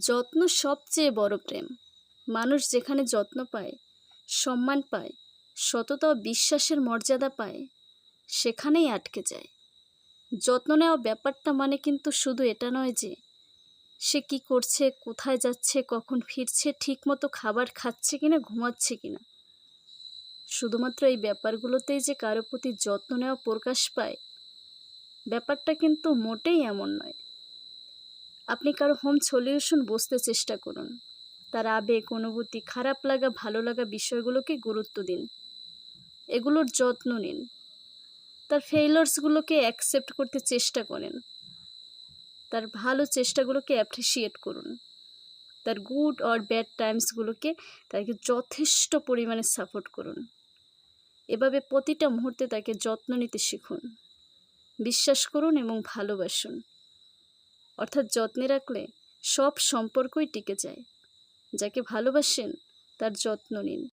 যত্ন সবচেয়ে বড় প্রেম। মানুষ যেখানে যত্ন পায়, সম্মান পায়, সততা ও বিশ্বাসের মর্যাদা পায়, সেখানেই আটকে যায়। যত্ন নেওয়া ব্যাপারটা মানে কিন্তু শুধু এটা নয় যে সে কি করছে, কোথায় যাচ্ছে, কখন ফিরছে, ঠিকমতো খাবার খাচ্ছে কিনা, ঘুমাচ্ছে কিনা। শুধুমাত্র এই ব্যাপারগুলোতেই যে কারো প্রতি যত্ন নেওয়া প্রকাশ পায়, ব্যাপারটা কিন্তু মোটেই এমন নয়। আপনি কারো হোম সলিউশন বুঝতে চেষ্টা করুন। তার আবেগ, অনুভূতি, খারাপ লাগা, ভালো লাগা বিষয়গুলোকে গুরুত্ব দিন। এগুলোর যত্ন নিন। তার ফেইলার্সগুলোকে অ্যাকসেপ্ট করতে চেষ্টা করেন। তার ভালো চেষ্টাগুলোকে অ্যাপ্রিসিয়েট করুন। তার গুড অর ব্যাড টাইমসগুলোকে তাকে যথেষ্ট পরিমাণে সাপোর্ট করুন। এভাবে প্রতিটা মুহূর্তে তাকে যত্ন নিতে শিখুন। বিশ্বাস করুন এবং ভালোবাসুন। অর্থাৎ যত্নে রাখলে সব সম্পর্কই টিকে যায়। যাকে ভালোবাসেন তার যত্ন নিন।